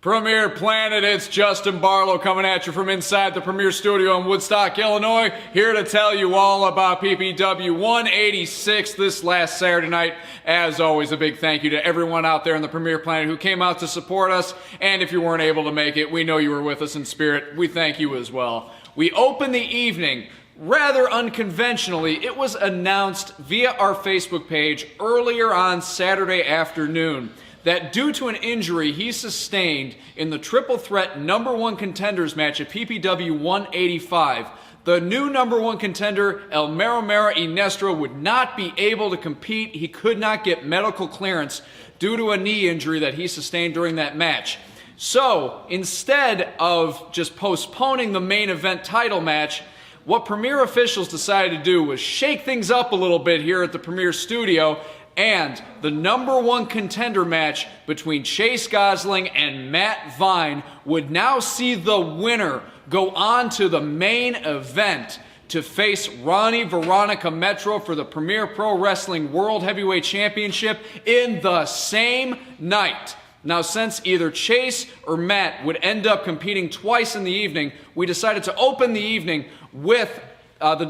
Premier Planet, it's Justin Barlow coming at you from inside the Premier Studio in Woodstock, Illinois, here to tell you all about PPW 186 this last Saturday night. As always, a big thank you to everyone out there in the Premier Planet who came out to support us, and if you weren't able to make it, we know you were with us in spirit. We thank you as well. We opened the evening rather unconventionally. It was announced via our Facebook page earlier on Saturday afternoon that due to an injury he sustained in the triple threat #1 contenders match at PPW 185, the new #1 contender, El Mero Mero Inestro, would not be able to compete. He could not get medical clearance due to a knee injury that he sustained during that match. So instead of just postponing the main event title match, what Premier officials decided to do was shake things up a little bit here at the Premier Studio, and the #1 contender match between Chase Gosling and Matt Vine would now see the winner go on to the main event to face Ronnie Veronica Metro for the Premier Pro Wrestling World Heavyweight Championship in the same night. Now, since either Chase or Matt would end up competing twice in the evening, we decided to open the evening with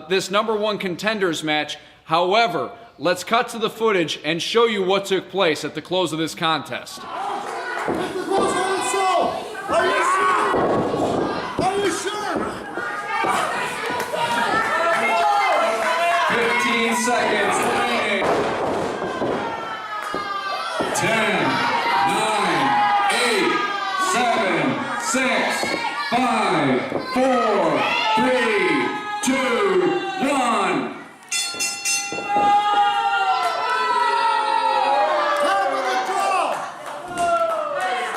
this #1 contenders match. However, let's cut to the footage and show you what took place at the close of this contest. 15 seconds remaining. 10, 9, 8, 7, 6, 5, 4, 3, 2, 1.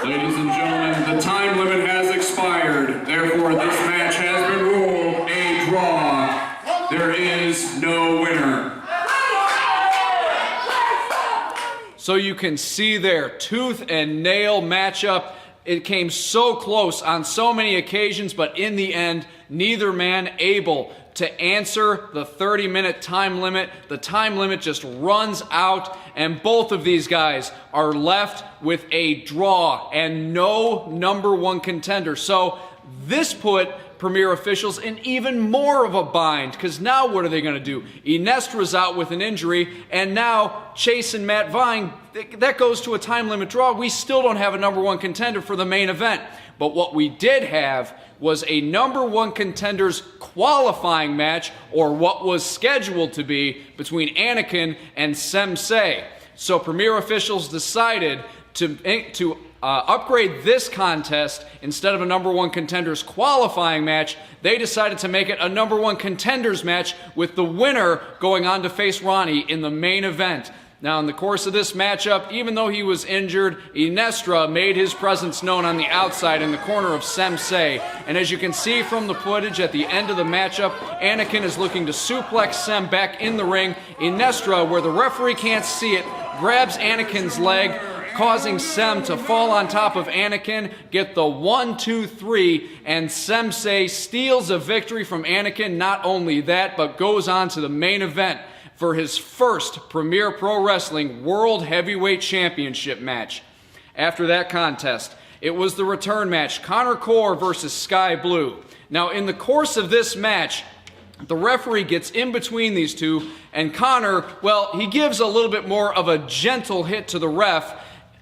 Ladies and gentlemen, the time limit has expired. Therefore, this match has been ruled a draw. There is no winner. So you can see there, tooth and nail matchup. It came so close on so many occasions, but in the end, neither man able to answer the 30-minute time limit. The time limit just runs out, and both of these guys are left with a draw and no #1 contender. So this put Premier officials in even more of a bind, because now what are they going to do? Inestra's out with an injury, and now Chase and Matt Vine, that goes to a time limit draw. We still don't have a #1 contender for the main event. But what we did have was a #1 contenders qualifying match, or what was scheduled to be, between ANAKIN and Sensei. So Premier officials decided to upgrade this contest. Instead of a #1 contenders qualifying match, they decided to make it a #1 contenders match, with the winner going on to face Ronnie in the main event. Now, in the course of this matchup, even though he was injured, Inestra made his presence known on the outside in the corner of Sensei. And as you can see from the footage at the end of the matchup, ANAKIN is looking to suplex Sem back in the ring. Inestra, where the referee can't see it, grabs ANAKIN's leg, causing Sem to fall on top of ANAKIN, get the 1, 2, 3, and Sensei steals a victory from ANAKIN. Not only that, but goes on to the main event for his first Premier Pro Wrestling World Heavyweight Championship match. After that contest, it was the return match, CORR versus Sky Blue. Now, in the course of this match, the referee gets in between these two, and Connor, well, he gives a little bit more of a gentle hit to the ref.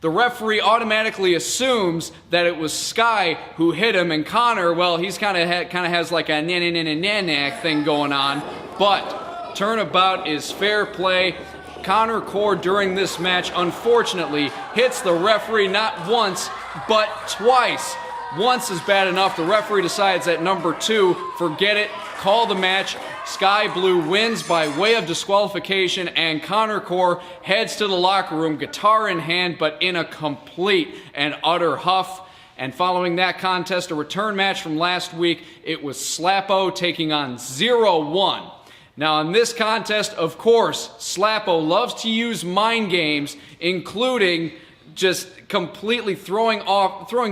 The referee automatically assumes that it was Sky who hit him, and Connor, well, he's kind of has like a na-na-na-na-na thing going on, but turnabout is fair play. CORR during this match, unfortunately, hits the referee not once, but twice. Once is bad enough. The referee decides at #2, forget it, call the match. Sky Blue wins by way of disqualification, and CORR heads to the locker room, guitar in hand, but in a complete and utter huff. And following that contest, a return match from last week, it was Slappo taking on 0-1. Now, in this contest, of course, Slappo loves to use mind games, including just completely throwing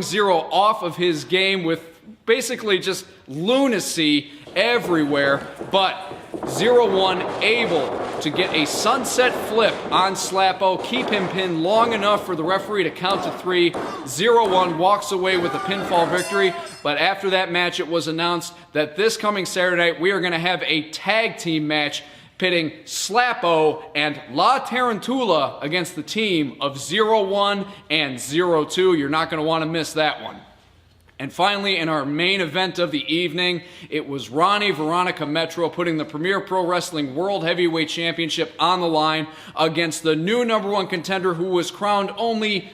Zero off of his game with basically just lunacy everywhere. But 0-1 able to get a sunset flip on Slappo, keep him pinned long enough for the referee to count to 3. 0-1 walks away with a pinfall victory. But after that match, it was announced that this coming Saturday night, we are going to have a tag team match pitting Slappo and La Tarantula against the team of 0-1 and 0-2. You're not going to want to miss that one. And finally, in our main event of the evening, it was Ronnie Veronica Metro putting the Premier Pro Wrestling World Heavyweight Championship on the line against the new #1 contender who was crowned only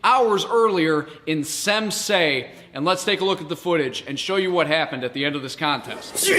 hours earlier in Sensei. And let's take a look at the footage and show you what happened at the end of this contest.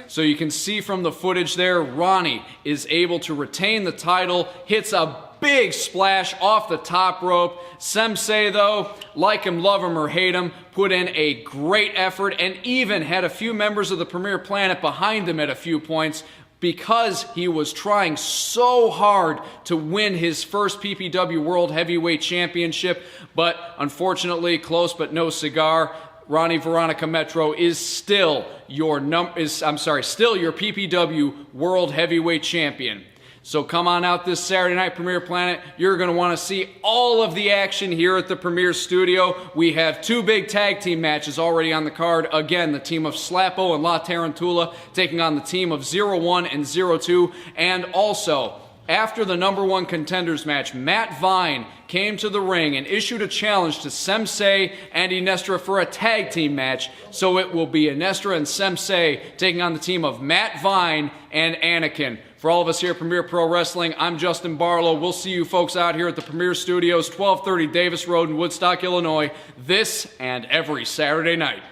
So you can see from the footage there, Ronnie is able to retain the title, hits a big splash off the top rope. Sensei, though, like him, love him, or hate him, put in a great effort and even had a few members of the Premier Planet behind him at a few points because he was trying so hard to win his first PPW World Heavyweight Championship. But unfortunately, close but no cigar. Ronnie Veronica Metro is still your PPW World Heavyweight Champion. So come on out this Saturday night, Premier Planet. You're going to want to see all of the action here at the Premier Studio. We have 2 big tag team matches already on the card. Again, the team of Slappo and La Tarantula taking on the team of 0-1 and 0-2. And also, after the #1 contenders match, Matt Vine came to the ring and issued a challenge to Sensei and Inestra for a tag team match. So it will be Inestra and Sensei taking on the team of Matt Vine and ANAKIN. For all of us here at Premier Pro Wrestling, I'm Justin Barlow. We'll see you folks out here at the Premier Studios, 1230 Davis Road in Woodstock, Illinois, this and every Saturday night.